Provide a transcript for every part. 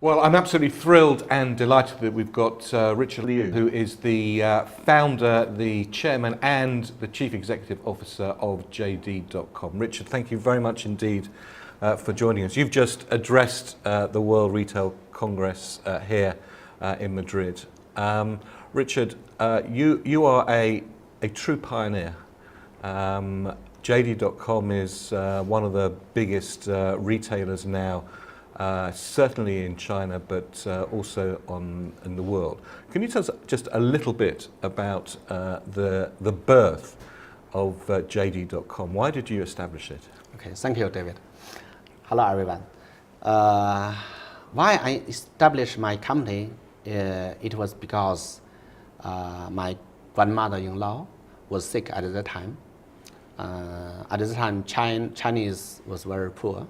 Well, I'm absolutely thrilled and delighted that we've got Richard Liu, who is the founder, the chairman and the chief executive officer of JD.com. Richard, thank you very much indeed for joining us. You've just addressed the World Retail Congress here in Madrid. Richard, you are a true pioneer. JD.com is one of the biggest retailers now, certainly in China, but also in the world. Can you tell us just a little bit about the birth of JD.com? Why did you establish it? Okay, thank you, David. Hello, everyone. Why I established my company, it was because my grandmother-in-law was sick at that time. At the time, Chinese was very poor.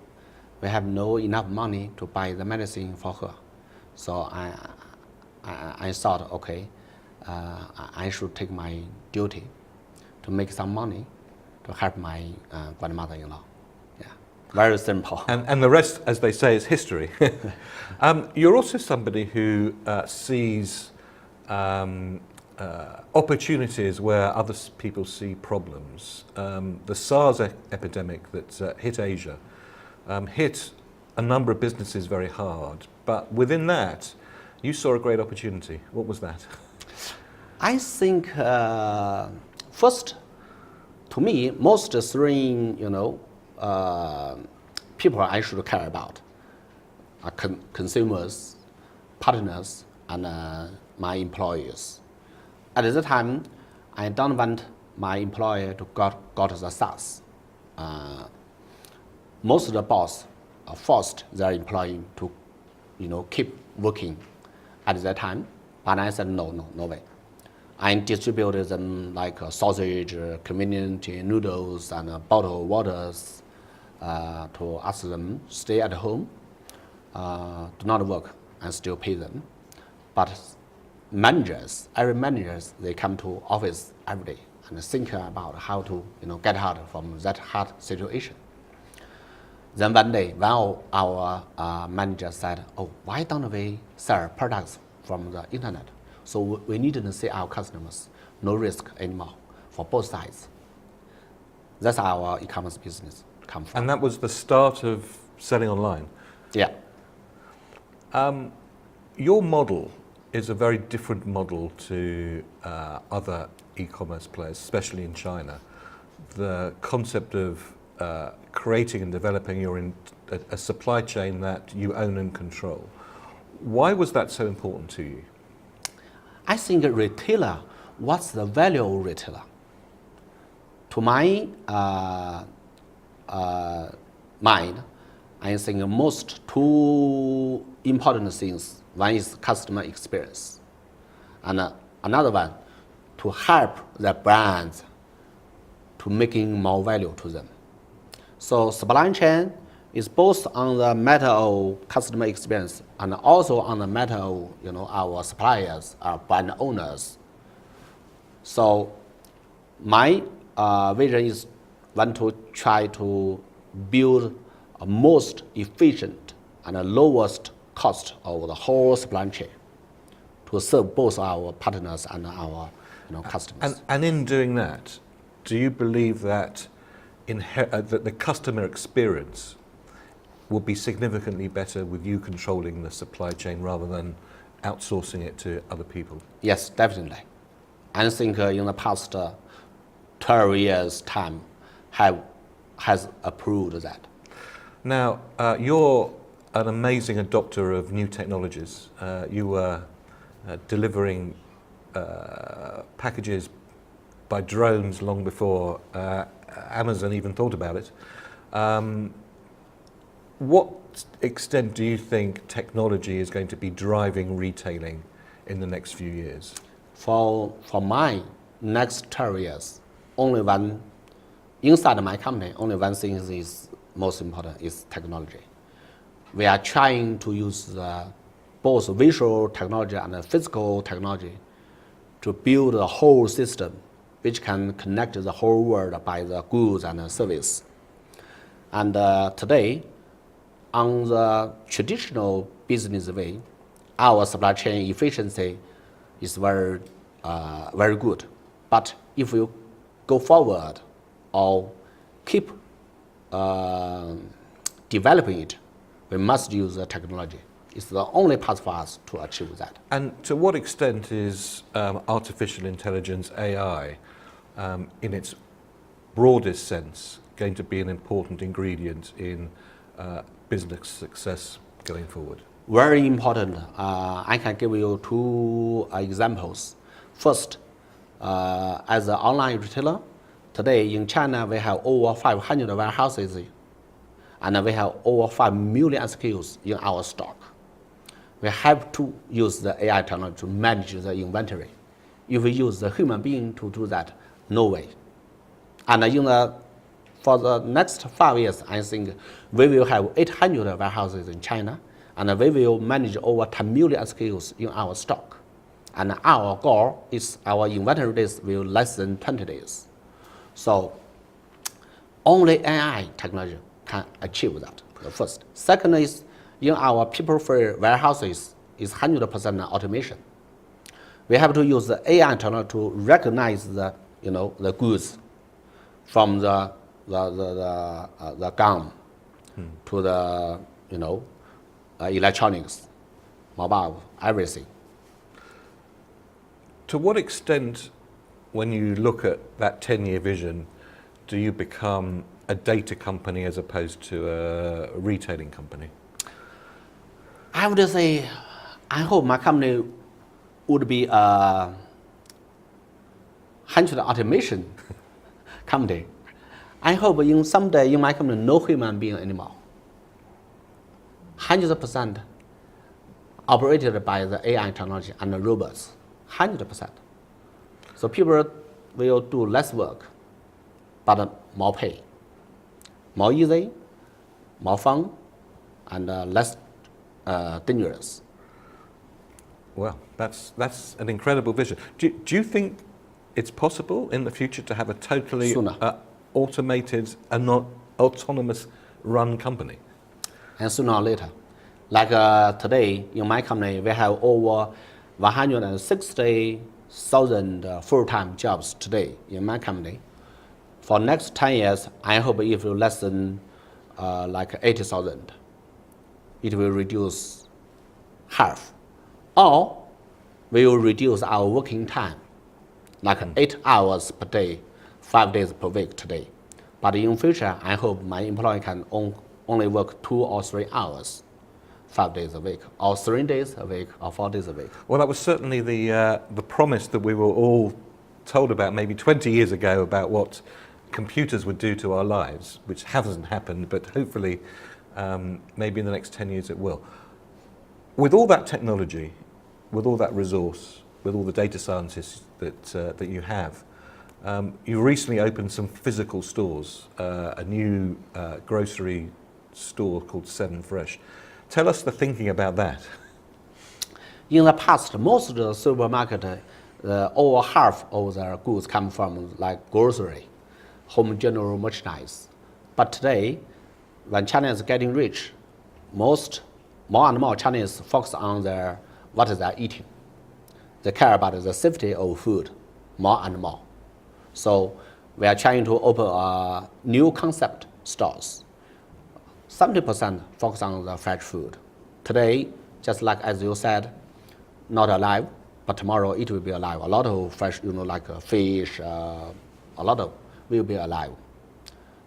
We have no enough money to buy the medicine for her. So I thought, okay, I should take my duty to make some money to help my grandmother-in-law. Yeah, very simple. And the rest, as they say, is history. You're also somebody who sees opportunities where other people see problems. The SARS epidemic that hit Asia hit a number of businesses very hard, but within that, you saw a great opportunity. What was that? I think first, to me, most three, people I should care about are consumers, partners, and my employees. At the time, I don't want my employer to got the SARS. Most of the boss forced their employee to, keep working at that time. But I said, no way. I distributed them like sausage, community noodles, and bottled waters to ask them stay at home, do not work, and still pay them. But every managers, they come to office every day and think about how to, get out from that hard situation. Then one day, one of our managers said, oh, why don't we sell products from the internet? So we need to see our customers, no risk anymore for both sides. That's our e-commerce business come from. And that was the start of selling online? Yeah. Your model is a very different model to other e-commerce players, especially in China. The concept of creating and developing a supply chain that you own and control. Why was that so important to you? I think a retailer, what's the value of retailer? To my mind, I think most two important things. One is customer experience, and another one, to help the brands to making more value to them. So supply chain is both on the matter of customer experience and also on the matter of our suppliers, our brand owners. So my vision is want to try to build a most efficient and the lowest cost of the whole supply chain to serve both our partners and our customers. And in doing that, do you believe that that the customer experience will be significantly better with you controlling the supply chain rather than outsourcing it to other people? Yes, definitely. I think in the past 12 years' time has approved that. Now, you're an amazing adopter of new technologies. You were delivering packages by drones long before Amazon even thought about it. What extent do you think technology is going to be driving retailing in the next few years? For my next 12 years, inside my company, only one thing is most important is technology. We are trying to use both visual technology and physical technology to build a whole system which can connect the whole world by the goods and service. And today, on the traditional business way, our supply chain efficiency is very good. But if you go forward or keep developing it, we must use the technology. It's the only path for us to achieve that. And to what extent is artificial intelligence, AI, in its broadest sense, going to be an important ingredient in business success going forward? Very important. I can give you two examples. First, as an online retailer, today in China we have over 500 warehouses, and we have over 5 million SKUs in our stock. We have to use the AI technology to manage the inventory. If we use the human being to do that, no way. And for the next 5 years, I think we will have 800 warehouses in China, and we will manage over 10 million SKUs in our stock. And our goal is our inventory days will less than 20 days. So only AI technology can achieve that, first. Second is, in our people-free warehouses is 100% automation. We have to use the AI technology to recognize the goods from the gun to the electronics, mobile, everything. To what extent, when you look at that 10-year vision, do you become a data company as opposed to a retailing company? I would say, I hope my company would be a 100% automation company. I hope someday in my company, no human being anymore. 100% operated by the AI technology and the robots. 100%. So people will do less work, but more pay. More easy, more fun, and less dangerous. Well, that's an incredible vision. Do you think it's possible in the future to have a totally automated and not autonomous run company? And sooner or later. Like today, in my company, we have over 160,000 full-time jobs today in my company. For next 10 years, I hope if you less than 80,000, it will reduce half. Or we will reduce our working time, 8 hours per day, 5 days per week today. But in future, I hope my employee can only work 2 or 3 hours, 5 days a week, or 3 days a week, or 4 days a week. Well, that was certainly the promise that we were all told about maybe 20 years ago about what computers would do to our lives, which hasn't happened, but hopefully maybe in the next 10 years it will. With all that technology, with all that resource, with all the data scientists that you have, you recently opened some physical stores, a new grocery store called 7 Fresh. Tell us the thinking about that. In the past, most of the supermarket, over half of their goods come from grocery, home general merchandise. But today, when China is getting rich, more and more Chinese focus on what they're eating. They care about the safety of food more and more. So we are trying to open new concept stores. 70% focus on the fresh food. Today, just like as you said, not alive, but tomorrow it will be alive. A lot of fresh, fish, a lot of will be alive.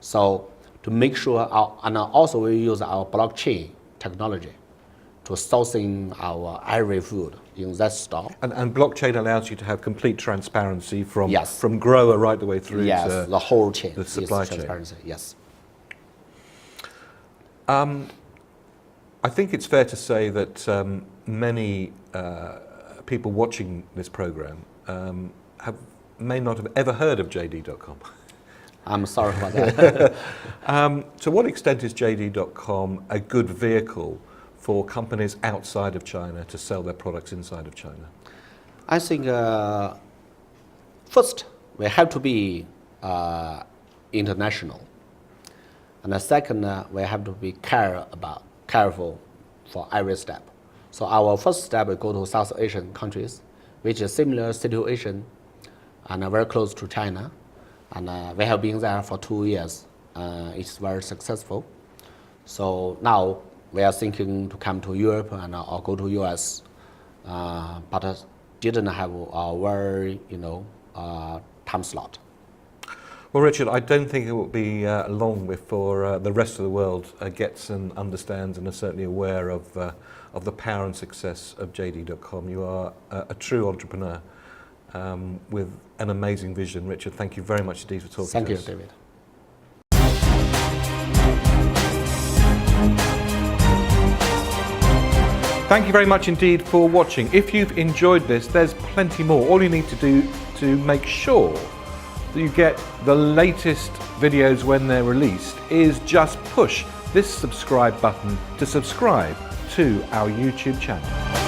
So to make sure, and also we use our blockchain technology to sourcing our every food in that store. And blockchain allows you to have complete transparency from Yes. from grower right the way through to the whole chain, the supply chain. Transparency. Yes. I think it's fair to say that many people watching this program may not have ever heard of JD.com. I'm sorry about that. To what extent is JD.com a good vehicle for companies outside of China to sell their products inside of China? I think first we have to be international, and the second we have to be care about careful for every step. So our first step is go to South Asian countries, which is similar situation and very close to China. And we have been there for 2 years. It's very successful. So now we are thinking to come to Europe and or go to US, but didn't have a very time slot. Well, Richard, I don't think it will be long before the rest of the world gets and understands and are certainly aware of the power and success of JD.com. You are a true entrepreneur with an amazing vision. Richard, thank you very much indeed for talking to us. Thank you, David. Thank you very much indeed for watching. If you've enjoyed this, there's plenty more. All you need to do to make sure that you get the latest videos when they're released is just push this subscribe button to subscribe to our YouTube channel.